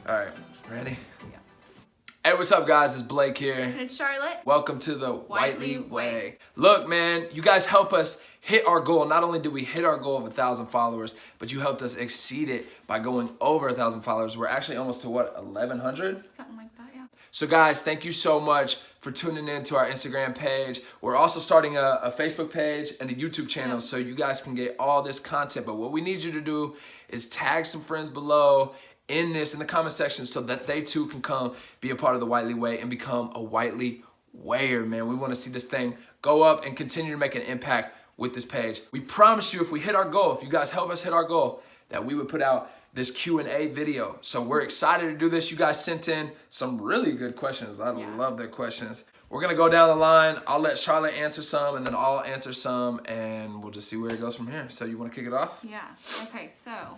All right, ready? Yeah. Hey, what's up, guys? It's Blake here. And it's Charlotte. Welcome to the Whiteley Whiteley Way. Way. Look, man, you guys help us hit our goal. Not only did we hit our goal of 1,000 followers, but you helped us exceed it by going over 1,000 followers. We're actually almost to what, 1,100? Something like that, yeah. So guys, thank you so much for tuning in to our Instagram page. We're also starting a Facebook page and a YouTube channel so you guys can get all this content. But what we need you to do is tag some friends below in the comment section so that they too can come be a part of the Whiteley Way and become a Whiteley Wayer, man. We want to see this thing go up and continue to make an impact with this page. We promise you if we hit our goal, if you guys help us hit our goal, that we would put out this Q&A video. So we're excited to do this. You guys sent in some really good questions. I love their questions. We're gonna go down the line. I'll let Charlotte answer some and then I'll answer some and we'll just see where it goes from here. So you wanna kick it off? Yeah, okay, so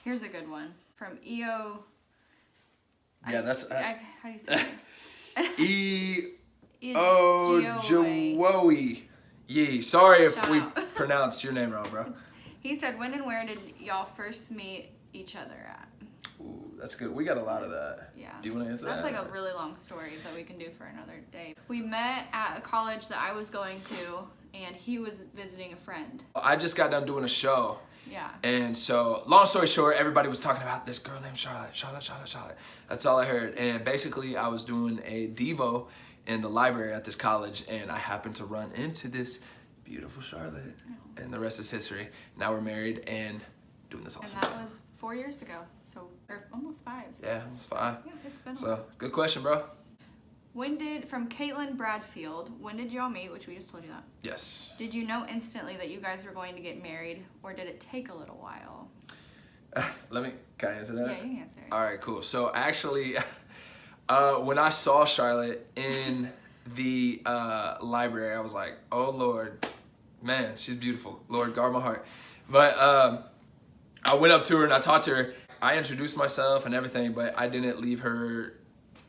here's a good one from EO. Yeah, that's... how do you say it? E-O-Joey. Yee. Sorry if we pronounced your name wrong, bro. He said, when and where did y'all first meet each other at? Ooh, that's good. We got a lot of that. Yeah. Do you want to answer that? That's like a really long story that we can do for another day. We met at a college that I was going to, and he was visiting a friend. I just got done doing a show. Yeah. And so, long story short, everybody was talking about this girl named Charlotte. That's all I heard. And basically, I was doing a Devo in the library at this college, and I happened to run into this beautiful Charlotte. And the rest is history. Now we're married and doing this awesome. And that was 4 years ago, so or almost 5. Yeah, almost 5. Yeah, it's been a So, while. good question, bro. From Caitlin Bradfield, when did y'all meet? Which we just told you that. Yes. Did you know instantly that you guys were going to get married, or did it take a little while? Can I answer that? Yeah, you can answer it. All right, cool. So actually, when I saw Charlotte in the library, I was like, oh Lord, man, she's beautiful. Lord, guard my heart. But I went up to her and I talked to her. I introduced myself and everything, but I didn't leave her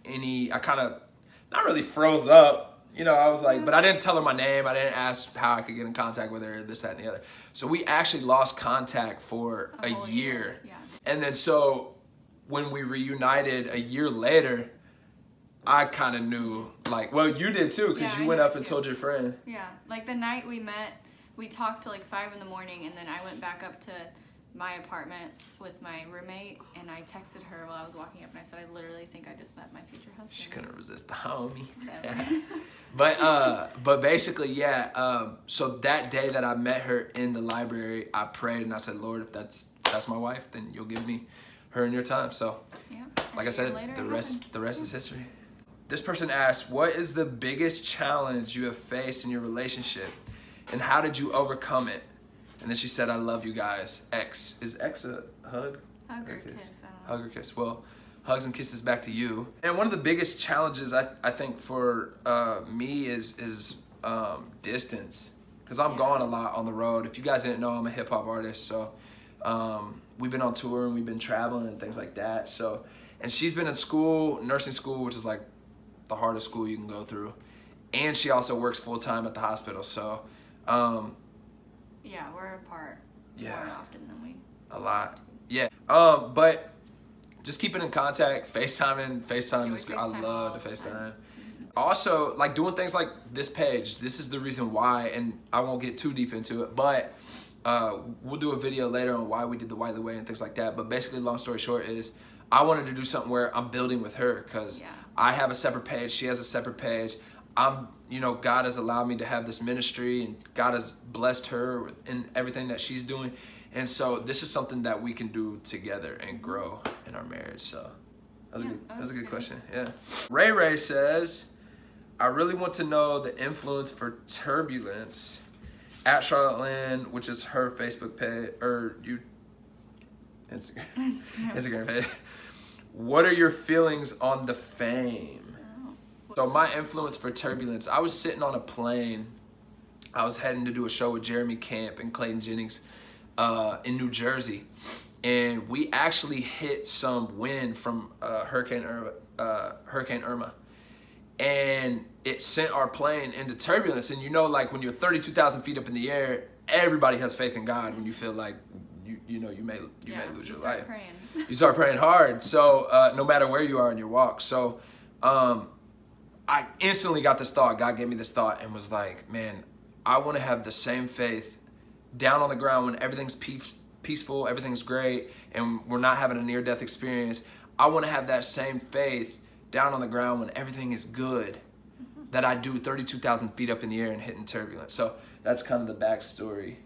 I kind of, not really froze up. You know, I was like, but I didn't tell her my name. I didn't ask how I could get in contact with her, this, that, and the other. So we actually lost contact for a year. Yeah. And then so when we reunited a year later, I kind of knew, like, well, you did too, because you went up and told your friend. Yeah, like the night we met, we talked till like 5 in the morning, and then I went back up to my apartment with my roommate, and I texted her while I was walking up, and I said, I literally think I just met my future husband. She couldn't resist the homie. Whatever. But basically, yeah, so that day that I met her in the library, I prayed and I said, Lord, if that's my wife, then you'll give me her in your time. So, yeah. like I said, the rest is history. This person asked, what is the biggest challenge you have faced in your relationship, and how did you overcome it? And then she said, I love you guys. X. Is X a hug? Hug or kiss, I don't know. Hug or kiss. Well, hugs and kisses back to you. And one of the biggest challenges I think for me is distance. Because I'm gone a lot on the road. If you guys didn't know, I'm a hip hop artist. So we've been on tour and we've been traveling and things like that. So, and she's been in school, nursing school, which is like the hardest school you can go through. And she also works full time at the hospital. So, yeah, we're apart more often than we. A lot. Yeah. But just keeping in contact, FaceTime is good. I love to FaceTime. Also, like doing things like this page. This is the reason why, and I won't get too deep into it, but we'll do a video later on why we did the Whiteley Way and things like that. But basically, long story short is I wanted to do something where I'm building with her because I have a separate page, she has a separate page. God has allowed me to have this ministry, and God has blessed her in everything that she's doing. And so this is something that we can do together and grow in our marriage. So that was a good question. Yeah. Ray says, I really want to know the influence for turbulence at Charlotte Lynn, which is her Facebook page, or Instagram page. What are your feelings on the fame? So my influence for turbulence, I was sitting on a plane. I was heading to do a show with Jeremy Camp and Clayton Jennings in New Jersey. And we actually hit some wind from Hurricane Irma. And it sent our plane into turbulence. And you know, like when you're 32,000 feet up in the air, everybody has faith in God when you feel like you may lose your start life. Praying. You start praying hard. So no matter where you are in your walk. So I instantly got this thought. God gave me this thought and was like, man, I want to have the same faith down on the ground when everything's peaceful, everything's great, and we're not having a near-death experience. I want to have that same faith down on the ground when everything is good, that I do 32,000 feet up in the air and hitting turbulence. So that's kind of the backstory.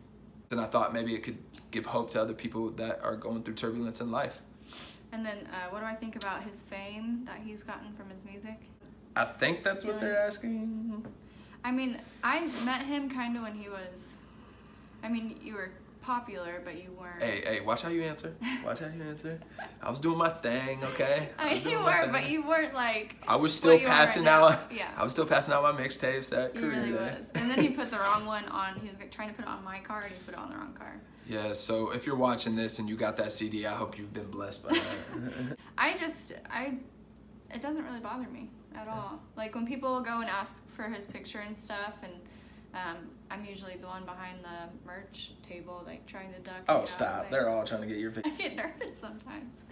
And I thought maybe it could give hope to other people that are going through turbulence in life. And then what do I think about his fame that he's gotten from his music? I think that's what they're asking. I mean, I met him kind of when he was, I mean, you were popular, but you weren't. Hey, watch how you answer. Watch how you answer. I was doing my thing, okay? You were, but you weren't like. I was still passing out. Yeah. I was still passing out my mixtapes that He career really day. was. And then he put the wrong one on. He was trying to put it on my car, and he put it on the wrong car. Yeah. So if you're watching this and you got that CD, I hope you've been blessed by that. It doesn't really bother me at all. Like when people go and ask for his picture and stuff, and I'm usually the one behind the merch table, like trying to duck. Oh, stop! They're all trying to get your I picture. get nervous sometimes.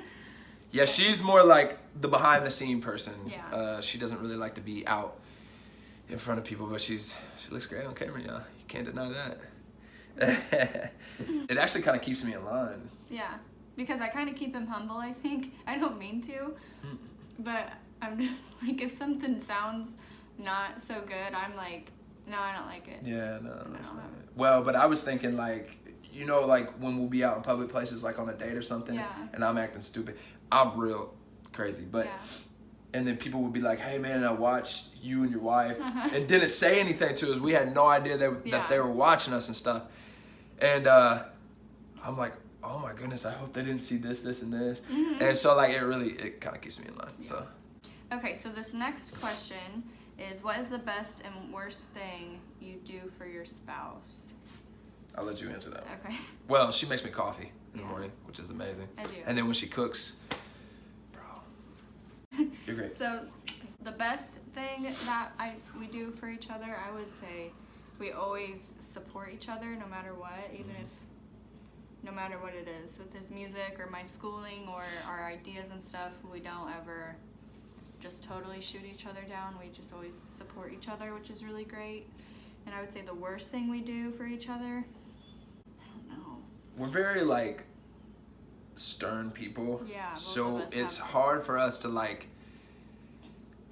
Yeah, she's more like the behind the scene person. Yeah. She doesn't really like to be out in front of people, but she looks great on camera, y'all. You can't deny that. It actually kind of keeps me in line. Yeah, because I kind of keep him humble, I think. I don't mean to, but I'm just like, if something sounds not so good, I'm like, no, I don't like it. Yeah, no, that's not it. Well, but I was thinking like, like when we'll be out in public places, like on a date or something, and I'm acting stupid. I'm real crazy, but and then people would be like, hey man, I watched you and your wife, and didn't say anything to us. We had no idea that they were watching us and stuff. And I'm like, oh my goodness, I hope they didn't see this, and this. And so like it kind of keeps me in line. So. Okay, so this next question is, what is the best and worst thing you do for your spouse? I'll let you answer that one. Okay. Well, she makes me coffee in the morning, which is amazing. I do. And then when she cooks, bro, you're great. So the best thing that we do for each other, I would say we always support each other no matter what, even if, no matter what it is, with his music or my schooling or our ideas and stuff, we don't ever just totally shoot each other down. We just always support each other, which is really great. And I would say the worst thing we do for each other, I don't know. We're very like stern people. Yeah. So it's hard for us to like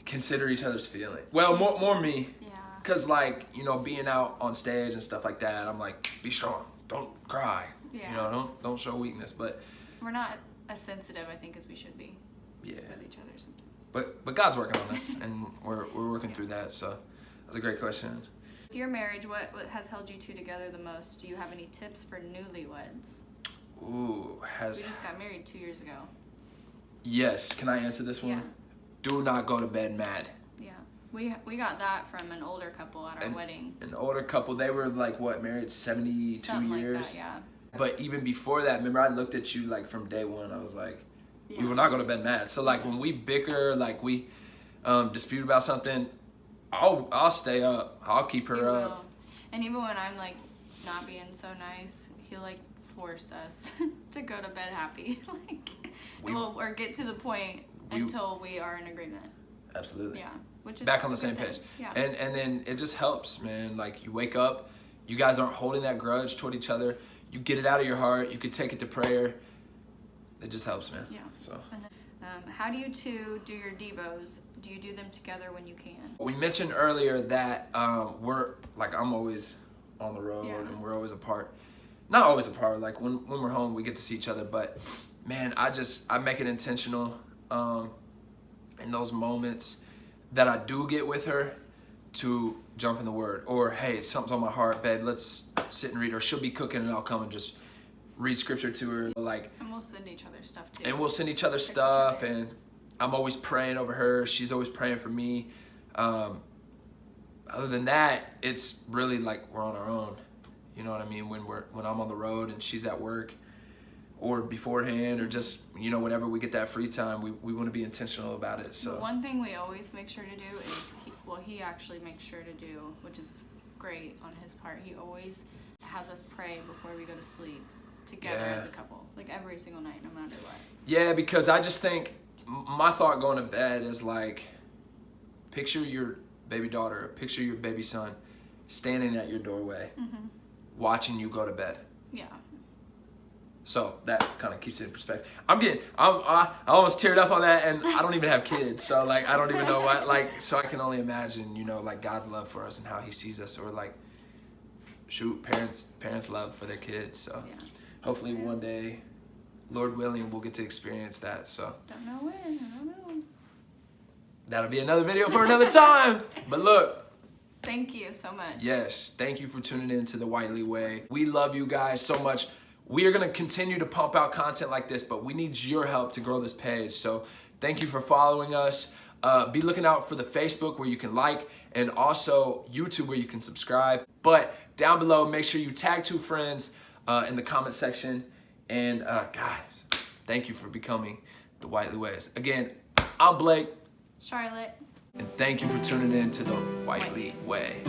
consider each other's feelings. Well, more me. Yeah. Cause like, being out on stage and stuff like that, I'm like, be strong, don't cry. Yeah. Don't show weakness. But we're not as sensitive, I think, as we should be. Yeah. With each other sometimes. But God's working on us, and we're working through that. So that's a great question. With your marriage, what has held you two together the most? Do you have any tips for newlyweds? Ooh, So we just got married 2 years ago. Yes. Can I answer this one? Yeah. Do not go to bed mad. Yeah. We got that from an older couple at our wedding. An older couple. They were like what, married 72 Something years. Like that, yeah. But even before that, remember I looked at you like from day one. I was like, we will not go to bed mad. So like when we bicker, like we dispute about something, I'll stay up. I'll keep her up. And even when I'm like not being so nice, he'll like force us to go to bed happy. Or get to the point until we are in agreement. Absolutely. Yeah. Which is back on the same page. Yeah. And then it just helps, man. Like you wake up, you guys aren't holding that grudge toward each other. You get it out of your heart. You could take it to prayer. It just helps, man. Yeah. So. And then, how do you two do your devos? Do you do them together when you can? We mentioned earlier that we're like I'm always on the road and we're always apart. Not always apart. Like when we're home, we get to see each other. But man, I make it intentional in those moments that I do get with her to jump in the Word, or hey, something's on my heart, babe. Let's sit and read. Or she'll be cooking and I'll come and just read scripture to her. And we'll send each other stuff too. And we'll send each other stuff, and I'm always praying over her. She's always praying for me. Other than that, it's really like we're on our own. You know what I mean? When I'm on the road and she's at work, or beforehand, or just whenever we get that free time, we want to be intentional about it. So one thing we always make sure to do is he actually makes sure to do, which is great on his part. He always has us pray before we go to sleep. together as a couple, like every single night, no matter what. Yeah, because I just think my thought going to bed is like, picture your baby daughter, picture your baby son standing at your doorway, watching you go to bed. Yeah. So that kind of keeps it in perspective. I almost teared up on that, and I don't even have kids, so like I don't even know what, like, so I can only imagine, you know, like God's love for us and how He sees us, or like, shoot, parents' love for their kids. So hopefully one day, Lord willing, we'll get to experience that. So Don't know when. I don't know. That'll be another video for another time. But look. Thank you so much. Yes, thank you for tuning in to the Whiteley Way. We love you guys so much. We are going to continue to pump out content like this, but we need your help to grow this page. So thank you for following us. Be looking out for the Facebook where you can like, and also YouTube where you can subscribe. But down below, make sure you tag 2 friends in the comment section. And guys, thank you for becoming the Whiteley Ways. Again, I'm Blake. Charlotte. And thank you for tuning in to the Whiteley Way.